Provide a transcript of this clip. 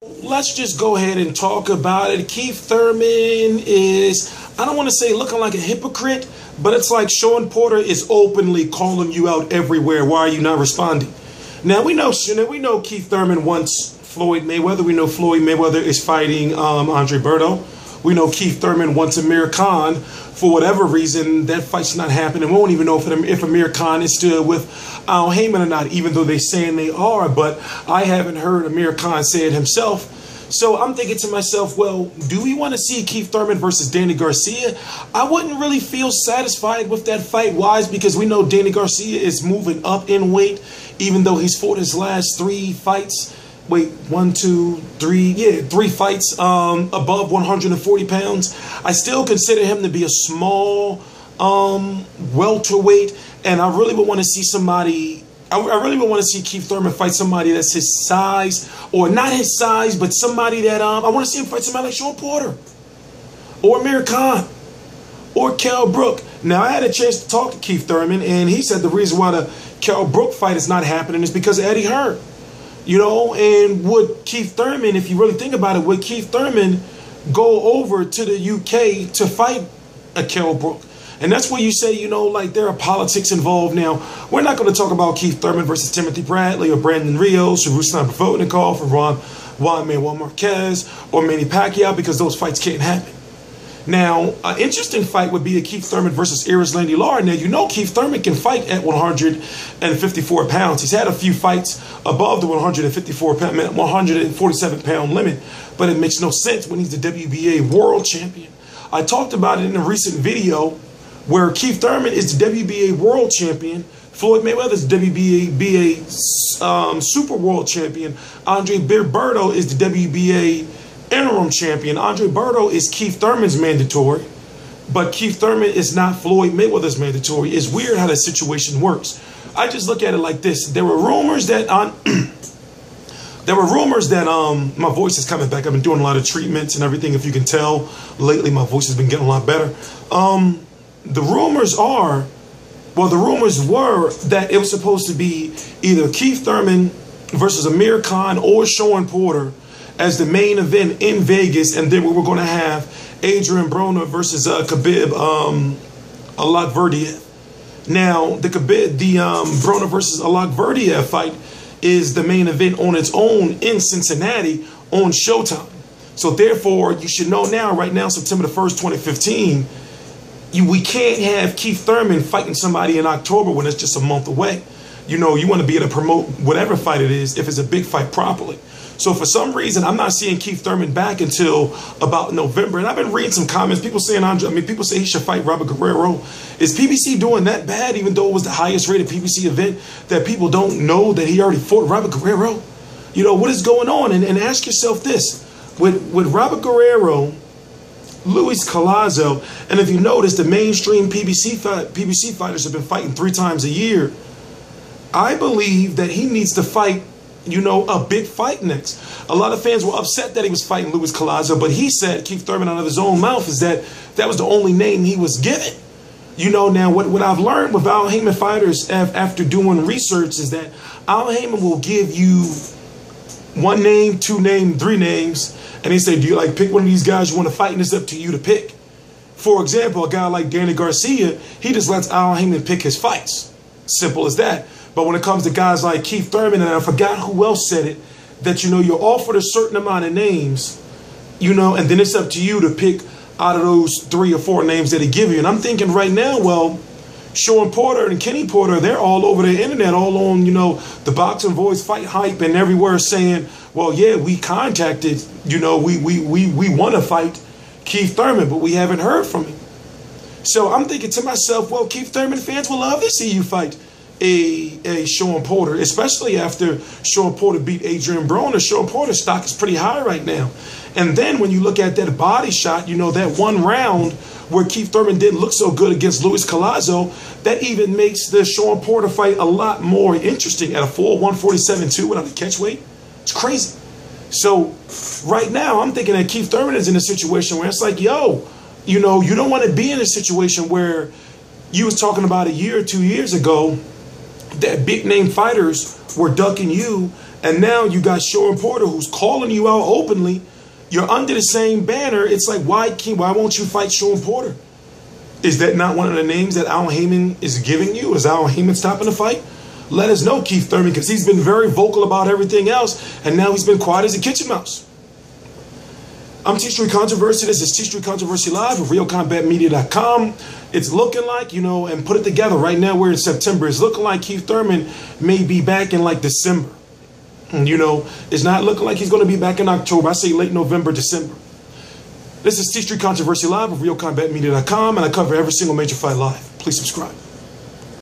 Let's just go ahead and talk about it. Keith Thurman is, I don't want to say looking like a hypocrite, but it's like Shawn Porter is openly calling you out everywhere. Why are you not responding? Now we know Keith Thurman wants Floyd Mayweather. We know Floyd Mayweather is fighting Andre Berto. We know Keith Thurman wants Amir Khan. For whatever reason, that fight's not happening. We won't even know if Amir Khan is still with Al Heyman or not, even though they're saying they are. But I haven't heard Amir Khan say it himself. So I'm thinking to myself, well, do we want to see Keith Thurman versus Danny Garcia? I wouldn't really feel satisfied with that fight. Why? Because we know Danny Garcia is moving up in weight, even though he's fought his last 3 fights. Wait, 1, 2, 3, yeah, 3 fights above 140 pounds. I still consider him to be a small welterweight, and I really would want to see somebody. I really would want to see Keith Thurman fight somebody that's his size, or not his size, but somebody that I want to see him fight somebody like Shawn Porter, or Amir Khan, or Kell Brook. Now, I had a chance to talk to Keith Thurman, and he said the reason why the Kell Brook fight is not happening is because of Eddie Hearn. You know, and would Keith Thurman, if you really think about it, would Keith Thurman go over to the UK to fight a Kell Brook? And that's where you say, you know, like there are politics involved. Now, we're not going to talk about Keith Thurman versus Timothy Bradley or Brandon Rios or Ruslan Provodnikov or Juan Manuel Marquez or Manny Pacquiao, because those fights can't happen. Now, an interesting fight would be a Keith Thurman versus Landy Lara. Now, you know Keith Thurman can fight at 154 pounds. He's had a few fights above the 147-pound limit, but it makes no sense when he's the WBA world champion. I talked about it in a recent video where Keith Thurman is the WBA world champion. Floyd Mayweather is the WBA super world champion. Andre Berto is the WBA interim champion. Andre Berto is Keith Thurman's mandatory, but Keith Thurman is not Floyd Mayweather's mandatory. It's weird how that situation works. I just look at it like this. There were rumors that my voice is coming back. I've been doing a lot of treatments and everything. If you can tell, lately my voice has been getting a lot better. The rumors were that it was supposed to be either Keith Thurman versus Amir Khan or Shawn Porter as the main event in Vegas, and then we were going to have Adrian Broner versus Khabib Alakverdiev. Now, the Broner versus Alakverdiev fight is the main event on its own in Cincinnati on Showtime. So therefore, you should know now, right now, September the 1st, 2015, we can't have Keith Thurman fighting somebody in October when it's just a month away. You know, you want to be able to promote whatever fight it is if it's a big fight properly. So for some reason, I'm not seeing Keith Thurman back until about November. And I've been reading some comments. People saying, people say he should fight Robert Guerrero. Is PBC doing that bad, even though it was the highest rated PBC event, that people don't know that he already fought Robert Guerrero? You know, what is going on? And ask yourself this. With Robert Guerrero, Luis Collazo, and if you notice, the mainstream PBC fighters have been fighting 3 times a year. I believe that he needs to fight, you know, a big fight next. A lot of fans were upset that he was fighting Luis Collazo, but he said, Keith Thurman out of his own mouth, is that was the only name he was given. You know, now what I've learned with Al Heyman fighters after doing research is that Al Heyman will give you 1 name, 2 names, 3 names, and he say, do you like pick one of these guys you want to fight, and it's up to you to pick. For example, a guy like Danny Garcia, he just lets Al Heyman pick his fights. Simple as that. But when it comes to guys like Keith Thurman, and I forgot who else said it, that, you know, you're offered a certain amount of names, you know, and then it's up to you to pick out of those 3 or 4 names that he give you. And I'm thinking right now, well, Shawn Porter and Kenny Porter, they're all over the internet, all on, you know, the Boxing Voice, Fight Hype, and everywhere saying, well, yeah, we contacted, you know, we want to fight Keith Thurman, but we haven't heard from him. So I'm thinking to myself, well, Keith Thurman fans will love to see you fight a Shawn Porter, especially after Shawn Porter beat Adrian Broner. Shawn Porter's stock is pretty high right now. And then when you look at that body shot, you know, that 1 round where Keith Thurman didn't look so good against Luis Collazo, that even makes the Shawn Porter fight a lot more interesting at a full 147-2 without a catch weight. It's crazy. So right now I'm thinking that Keith Thurman is in a situation where it's like, yo, you know, you don't want to be in a situation where you was talking about a year or 2 years ago that big name fighters were ducking you And now you got Shawn Porter who's calling you out openly. You're under the same banner. It's like, why won't you fight Shawn Porter? Is that not one of the names that Al Heyman is giving you? Is Al Heyman stopping the fight? Let us know, Keith Thurman, because he's been very vocal about everything else, and now he's been quiet as a kitchen mouse. I'm T-Street Controversy. This is T-Street Controversy Live with RealCombatMedia.com. It's looking like, and put it together. Right now we're in September. It's looking like Keith Thurman may be back in like December. And, it's not looking like he's going to be back in October. I say late November, December. This is T-Street Controversy Live with RealCombatMedia.com, and I cover every single major fight live. Please subscribe.